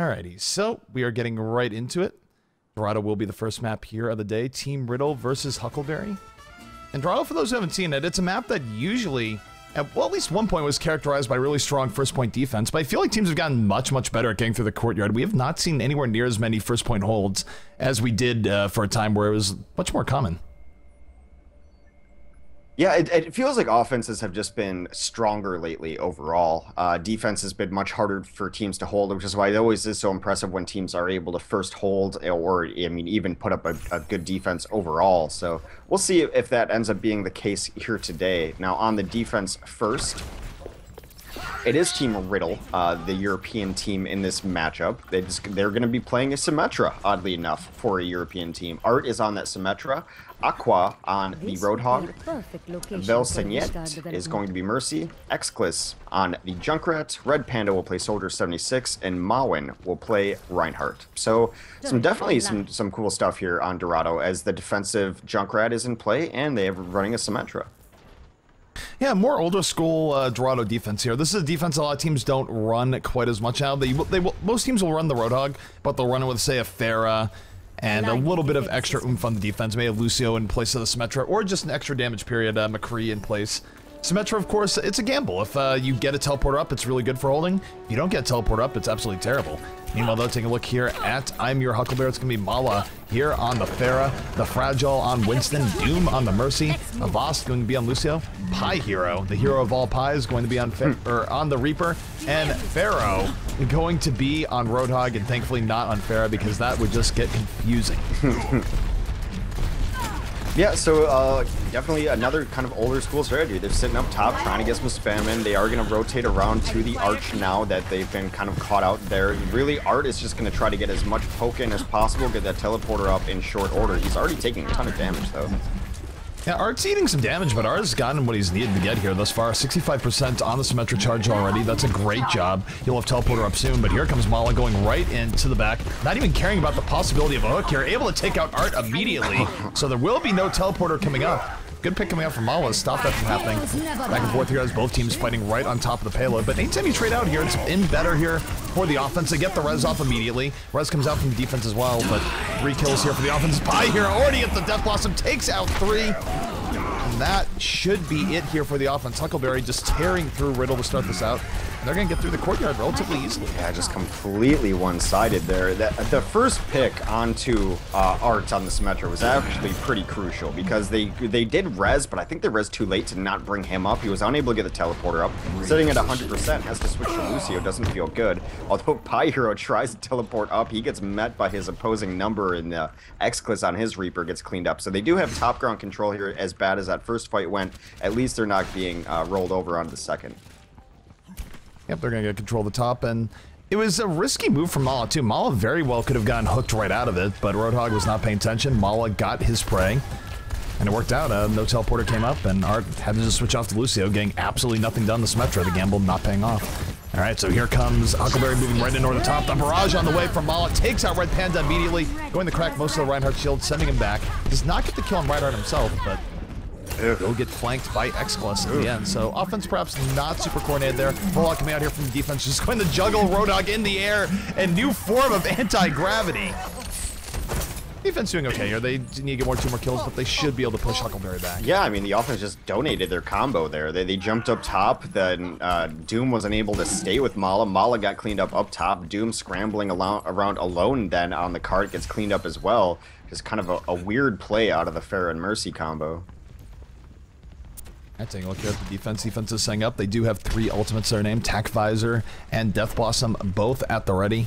Alrighty, so we are getting right into it. Dorado will be the first map here of the day. Team Riddle versus Huckleberry. And Dorado, for those who haven't seen it, it's a map that usually, at least one point, was characterized by really strong first-point defense, but I feel like teams have gotten much, much better at getting through the courtyard. We have not seen anywhere near as many first-point holds as we did for a time where it was much more common. Yeah, it feels like offenses have just been stronger lately overall. Defense has been much harder for teams to hold, which is why it always is so impressive when teams are able to first hold or, I mean, even put up a good defense overall. So we'll see if that ends up being the case here today. Now, on the defense first, it is Team Riddle, the European team in this matchup. They're going to be playing a Symmetra, oddly enough, for a European team. Art is on that Symmetra. Aqua on the Roadhog. Velsenyet is going to be Mercy. Exclis on the Junkrat. Red Panda will play Soldier 76, and Mawin will play Reinhardt. So definitely some cool stuff here on Dorado as the defensive Junkrat is in play, and they are running a Symmetra. Yeah, more older school Dorado defense here. This is a defense a lot of teams don't run quite as much now. Most teams will run the Roadhog, but they'll run it with, say, a Pharah and a little bit of extra oomph on the defense. Maybe Lucio in place of the Symmetra, or just an extra damage period, McCree in place. Symmetra, of course, it's a gamble. If you get a teleporter up, it's really good for holding. If you don't get a teleporter up, it's absolutely terrible. Meanwhile, though, take a look here at I'm Your Huckleberry. It's going to be Mala here on the Pharah, the Fragile on Winston, Doom on the Mercy, Avast going to be on Lucio, Pie Hero, the hero of all pies, is going to be on on the Reaper, and Pharaoh going to be on Roadhog, and thankfully not on Pharah because that would just get confusing. Yeah, so definitely another kind of older school strategy. They're sitting up top trying to get some spam in. They are going to rotate around to the Arch now that they've been kind of caught out there. Really, Art is just going to try to get as much poke in as possible, get that teleporter up in short order. He's already taking a ton of damage, though. Yeah, Art's eating some damage, but Art has gotten what he's needed to get here thus far. 65% on the Symmetra charge already. That's a great job. He'll have teleporter up soon, but here comes Mala going right into the back. Not even caring about the possibility of a hook here. Able to take out Art immediately. So there will be no teleporter coming up. Good pick coming out from Mala. Stop that from happening. Back and forth here as both teams fighting right on top of the payload. But anytime you trade out here, it's in better here for the offense. They get the res off immediately. Res comes out from the defense as well, but 3 kills here for the offense. Pie here already at the Death Blossom. Takes out 3. And that should be it here for the offense. Huckleberry just tearing through Riddle to start this out. And they're going to get through the courtyard relatively easily. Yeah, just completely one-sided there. The first pick onto Art on the Symmetra was actually pretty crucial because they did res, but I think they res too late to not bring him up. He was unable to get the teleporter up. Sitting at 100%, has to switch to Lucio. Doesn't feel good. Although Pie Hero tries to teleport up, he gets met by his opposing number, and the Exclis on his Reaper gets cleaned up. So they do have top ground control here. As bad as that first fight went, at least they're not being rolled over onto the second. Yep, they're going to get control of the top, and it was a risky move from Mala, too. Mala very well could have gotten hooked right out of it, but Roadhog was not paying attention. Mala got his spray, and it worked out. No teleporter came up, and Art had to just switch off to Lucio, getting absolutely nothing done to Symmetra. The gamble not paying off. All right, so here comes Huckleberry moving right in over the top. The barrage on the way from Mala takes out Red Panda immediately, going to crack most of the Reinhardt shield, sending him back. Does not get the kill on Reinhardt himself, but he'll get flanked by Exclis in the end. So offense perhaps not super coordinated there. Rollout coming out here from the defense, just going to juggle Roadhog in the air, and new form of anti-gravity. Defense doing okay here. They need to get 2 more kills, but they should be able to push Huckleberry back. Yeah, I mean, the offense just donated their combo there. They jumped up top, then Doom wasn't able to stay with Mala. Mala got cleaned up top. Doom scrambling around alone then on the cart gets cleaned up as well. Just kind of a weird play out of the Pharah and Mercy combo. Taking a look here at the defense. Defense is setting up. They do have 3 ultimates their name. Tac Visor and Death Blossom both at the ready.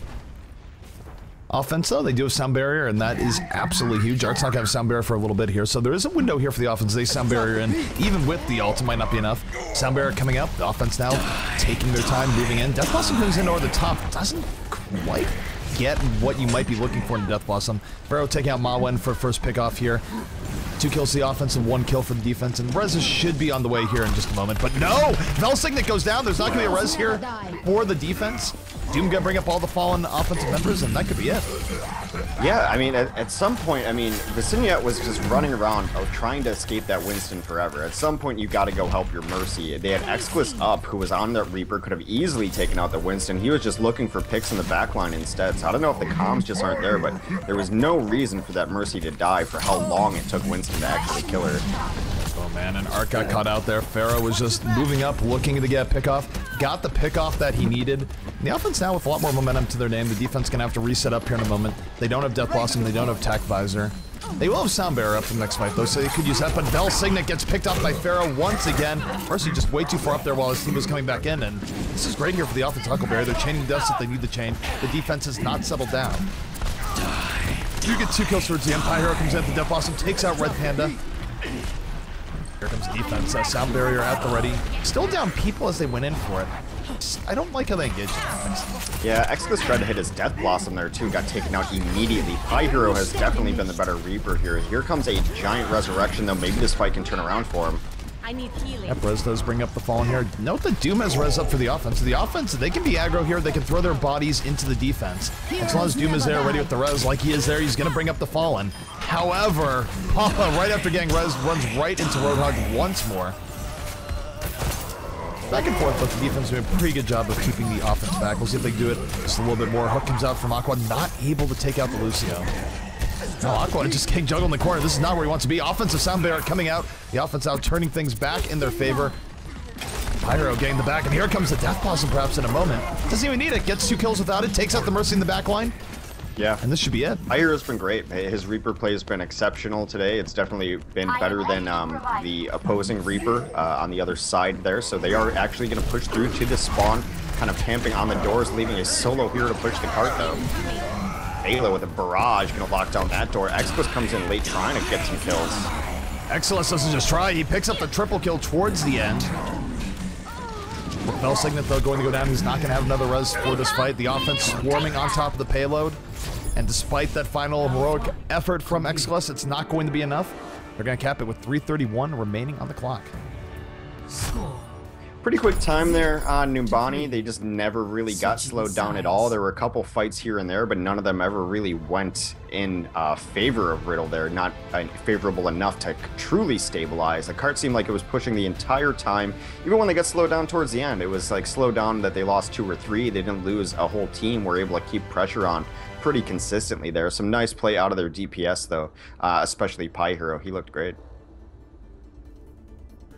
Offense, though, they do have Sound Barrier, and that is absolutely huge. Art's not going to have Sound Barrier for a little bit here, so there is a window here for the offense. They Sound Barrier in, even with the ult, it might not be enough. Sound Barrier coming up. The offense now taking their time, moving in. Death Blossom comes in over the top. Doesn't quite get what you might be looking for in Death Blossom. Pharaoh taking out Mawin for first pick off here. 2 kills to the offense and 1 kill for the defense, and Rez should be on the way here in just a moment, but no! Velsignet goes down. There's not going to be a Rez here for the defense. Doom gonna bring up all the fallen offensive members, and that could be it. Yeah, I mean, at some point, I mean, Viciniat was just running around trying to escape that Winston forever. At some point, you got to go help your Mercy. They had Exclus up, who was on that Reaper, could have easily taken out the Winston. He was just looking for picks in the backline instead. So I don't know if the comms just aren't there, but there was no reason for that Mercy to die for how long it took Winston to actually kill her. Oh man, and Art got caught out there. Pharaoh was just moving up, looking to get a pickoff. Got the pickoff that he needed. And the offense now with a lot more momentum to their name. The defense gonna have to reset up here in a moment. They don't have Death Blossom, they don't have Tac Visor. They will have Sound Bearer up for the next fight though, so they could use that. But Bell Signet gets picked off by Pharaoh once again. Mercy just way too far up there while his team was coming back in, and this is great here for the offense. Huckleberry, they're chaining dust if they need to chain. The defense has not settled down. You get 2 kills towards the end. Pyro comes in, the Death Blossom takes out Red Panda. Here comes defense. Sound Barrier at the ready. Still down people as they went in for it. I don't like how they engage. Yeah, Exclus tried to hit his Death Blossom there too, got taken out immediately. Pyro has definitely been the better Reaper here. Here comes a giant Resurrection though. Maybe this fight can turn around for him. I need healing. Yep, Rez does bring up the Fallen here. Note that Doom has Rez up for the offense. The offense, they can be aggro here. They can throw their bodies into the defense. As long as Doom is there ready with the Rez, like he is there, he's going to bring up the Fallen. However, Papa, right after getting Rez, runs right into Roadhog once more. Back and forth, but the defense doing a pretty good job of keeping the offense back. We'll see if they can do it just a little bit more. Hook comes out from Aqua, not able to take out the Lucio. No, Aqua just getting juggled in the corner. This is not where he wants to be. Offensive Sound Bearer coming out. The offense out, turning things back in their favor. Pyro getting the back, and here comes the Death Blossom perhaps in a moment. Doesn't even need it. Gets 2 kills without it. Takes out the Mercy in the back line. Yeah. And this should be it. Pyro's been great. His Reaper play has been exceptional today. It's definitely been better than the opposing Reaper on the other side there. So they are actually going to push through to the spawn, kind of camping on the doors, leaving a solo hero to push the cart though. Ayla with a barrage gonna lock down that door. Exclus comes in late trying to get some kills. Excellus doesn't just try, he picks up the triple kill towards the end. Bell Signet though going to go down, he's not gonna have another res for this fight. The offense swarming on top of the payload. And despite that final heroic effort from Exclus, it's not going to be enough. They're gonna cap it with 3:31 remaining on the clock. Pretty quick time there on Numbani. They just never really got slowed down at all. There were a couple fights here and there, but none of them ever really went in favor of Riddle there. Not favorable enough to truly stabilize. The cart seemed like it was pushing the entire time. Even when they got slowed down towards the end, it was like slowed down that they lost 2 or 3. They didn't lose a whole team. Were able to keep pressure on pretty consistently there. Some nice play out of their DPS though, especially Pie Hero. He looked great.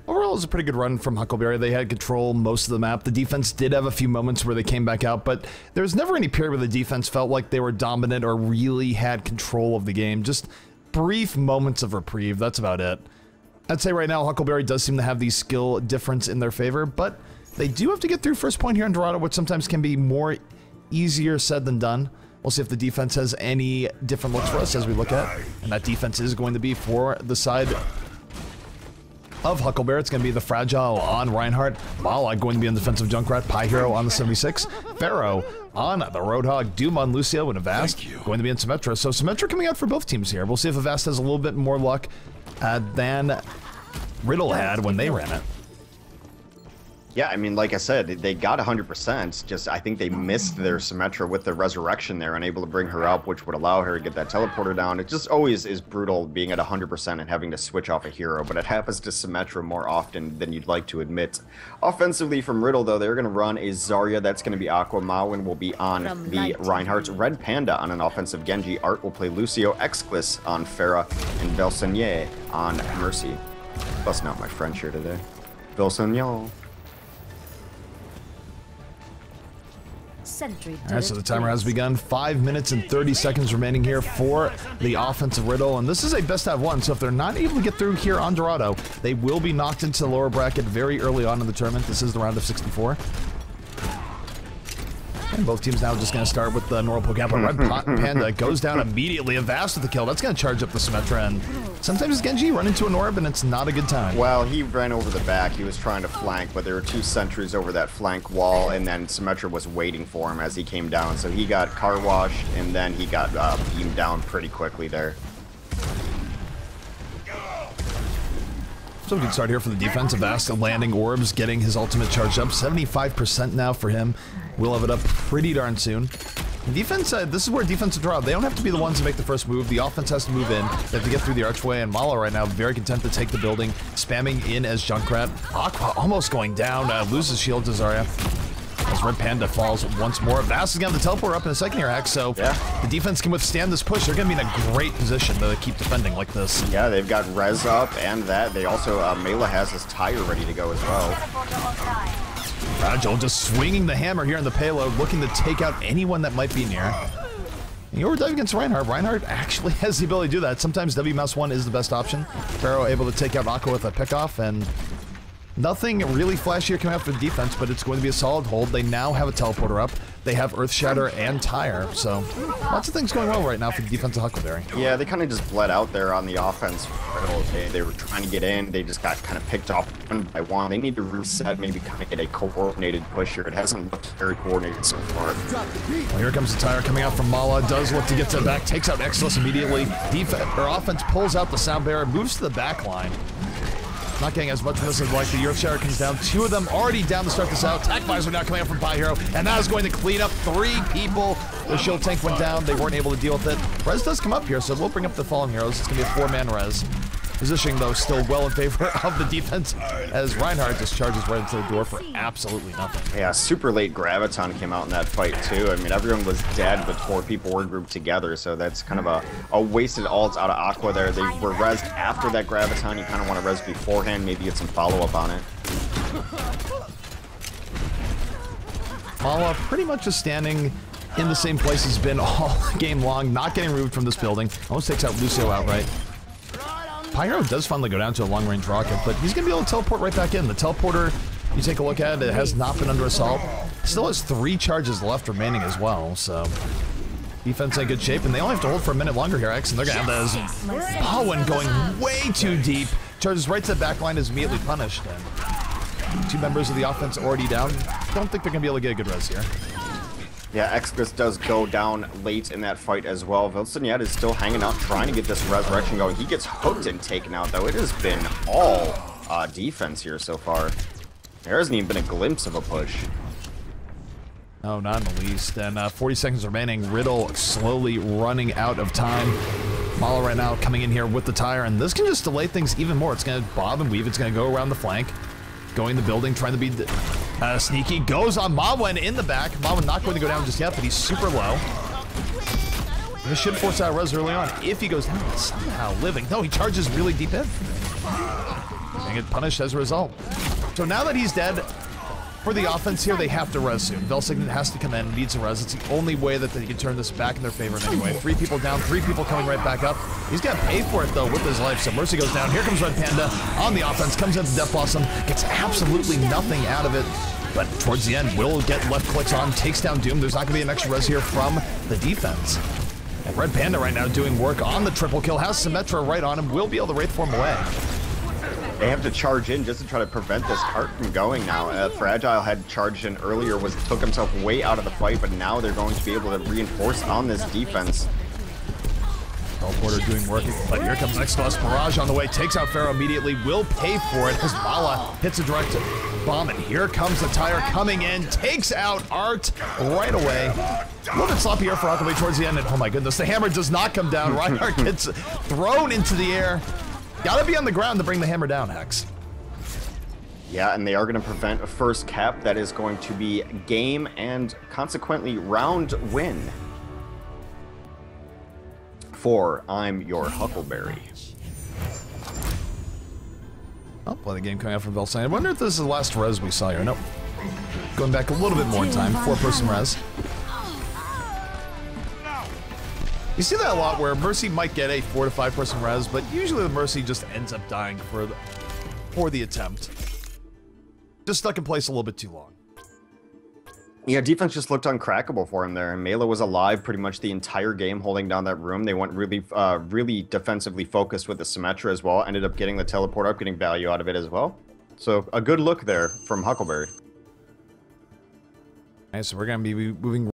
Overall, it was a pretty good run from Huckleberry. They had control most of the map. The defense did have a few moments where they came back out, but there was never any period where the defense felt like they were dominant or really had control of the game. Just brief moments of reprieve, that's about it. I'd say right now, Huckleberry does seem to have the skill difference in their favor, but they do have to get through first point here in Dorado, which sometimes can be more easier said than done. We'll see if the defense has any different looks for us as we look at, and that defense is going to be for the side of Huckleberry. It's going to be the Fragile on Reinhardt, Mala going to be on the defensive Junkrat, Pie Hero on the 76, Pharaoh on the Roadhog, Doom on Lucio, and Avast going to be in Symmetra. So Symmetra coming out for both teams here. We'll see if Avast has a little bit more luck than Riddle had when they ran it. Yeah, I mean, like I said, they got 100%. Just, I think they missed their Symmetra with the Resurrection there, unable to bring her up, which would allow her to get that teleporter down. It just always is brutal being at 100% and having to switch off a hero, but it happens to Symmetra more often than you'd like to admit. Offensively from Riddle, though, they're going to run a Zarya. That's going to be Aqua. Mawin will be on the Reinhardt. Red Panda on an offensive Genji. Art will play Lucio. Exclus on Pharah. And Belsenier on Mercy. Busting out my French here today. Belsenier. Alright, so the timer has begun. 5 minutes and 30 seconds remaining here for the offensive Riddle, and this is a best out of 1, so if they're not able to get through here on Dorado, they will be knocked into the lower bracket very early on in the tournament. This is the round of 64. And both teams now just going to start with the normal Pokemon, but Red Panda goes down immediately. Avast with the kill. That's going to charge up the Symmetra, and sometimes Genji run into an orb, and it's not a good time. Well, he ran over the back. He was trying to flank, but there were 2 sentries over that flank wall, and then Symmetra was waiting for him as he came down. So he got car washed, and then he got beamed down pretty quickly there. So a good start here for the defense. Avast landing orbs, getting his ultimate charged up. 75% now for him. We'll have it up pretty darn soon. Defense, this is where defensive draw. They don't have to be the ones to make the first move. The offense has to move in. They have to get through the archway, and Malo right now very content to take the building, spamming in as Junkrat. Aqua almost going down, loses shield to Zarya. As Red Panda falls once more. Avast is going to teleport up in a second here, Hex, so the defense can withstand this push. They're going to be in a great position to keep defending like this. Yeah, they've got Res up and that. They also, Mela has his tire ready to go as well. Fragile just swinging the hammer here in the payload, looking to take out anyone that might be near. And you overdive against Reinhardt. Reinhardt actually has the ability to do that. Sometimes W-1 is the best option. Pharaoh able to take out Aqua with a pickoff, and nothing really flashy here coming out for the defense, but it's going to be a solid hold. They now have a teleporter up. They have Earth Shatter and Tire, so lots of things going well right now for the defense of Huckleberry. Yeah, they kind of just bled out there on the offense. They were trying to get in. They just got kind of picked off one by one. They need to reset, maybe kind of get a coordinated push here. It hasn't looked very coordinated so far. Well, here comes the Tire coming out from Mala. Does look to get to the back, takes out Exodus immediately. Offense pulls out the Sound Bearer, moves to the back line. Not getting as much of this as like the Earth Shatter comes down. Two of them already down to start this out. Attack Visor now coming out from Pi Hero, and that is going to clean up 3 people. The shield tank went down. They weren't able to deal with it. Res does come up here, so we'll bring up the Fallen Heroes. It's going to be a 4-man res. Positioning, though, still well in favor of the defense as Reinhardt just charges right into the door for absolutely nothing. Yeah, super late Graviton came out in that fight, too. I mean, everyone was dead, but 4 people were grouped together, so that's kind of a wasted ult out of Aqua there. They were rezzed after that Graviton. You kind of want to res beforehand, maybe get some follow-up on it. Mala pretty much just standing in the same place he's been all game long, not getting removed from this building. Almost takes out Lucio outright. Pyro does finally go down to a long-range rocket, but he's going to be able to teleport right back in. The teleporter, you take a look at it, it has not been under assault. Still has 3 charges left remaining as well, so defense in good shape, and they only have to hold for a minute longer here, X, and they're going to have this Bowen going way too deep. Charges right to the back line, is immediately punished, and 2 members of the offense already down. Don't think they're going to be able to get a good res here. Yeah, Exodus does go down late in that fight as well. Vilsaniad is still hanging out, trying to get this resurrection going. He gets hooked and taken out, though. It has been all defense here so far. There hasn't even been a glimpse of a push. No, not in the least. And 40 seconds remaining. Riddle slowly running out of time. Mala right now coming in here with the Tire, and this can just delay things even more. It's going to bob and weave. It's going to go around the flank. Going in the building, trying to be sneaky. Goes on Mawen in the back. Mawen not going to go down just yet, but he's super low. This should force out res early on if he goes down. Somehow living. No, he charges really deep in. And get punished as a result. So now that he's dead, for the offense here, they have to res soon. Velsignet has to come in, needs a res. It's the only way that they can turn this back in their favor in any way. 3 people down, 3 people coming right back up. He's got to pay for it, though, with his life. So Mercy goes down. Here comes Red Panda on the offense, comes into Death Blossom, gets absolutely nothing out of it. But towards the end, will get left clicks on, takes down Doom. There's not going to be an extra res here from the defense. And Red Panda right now doing work on the triple kill, has Symmetra right on him, will be able to Wraith form away. They have to charge in just to try to prevent this cart from going now. Fragile had charged in earlier, took himself way out of the fight, but now they're going to be able to reinforce on this defense. Teleporter doing work, but here comes Exodus. Barrage on the way, takes out Pharaoh immediately, will pay for it as Mala hits a direct bomb, and here comes the Tire coming in, takes out Art right away. A little bit sloppy here for Huckleberry towards the end, and oh my goodness, the hammer does not come down. Reinhardt gets thrown into the air. Gotta be on the ground to bring the hammer down, Hex. Yeah, and they are going to prevent a first cap that is going to be game and consequently round win for I'm Your Huckleberry. Oh, play the game coming out from Velsign. I wonder if this is the last res we saw here. Nope. Going back a little bit more in time. 4-person res. You see that a lot where Mercy might get a 4 to 5 person res, but usually the Mercy just ends up dying for the attempt. Just stuck in place a little bit too long. Yeah, defense just looked uncrackable for him there. And Mela was alive pretty much the entire game holding down that room. They went really defensively focused with the Symmetra as well. Ended up getting the teleport up, getting value out of it as well. So a good look there from Huckleberry. Alright, so we're going to be moving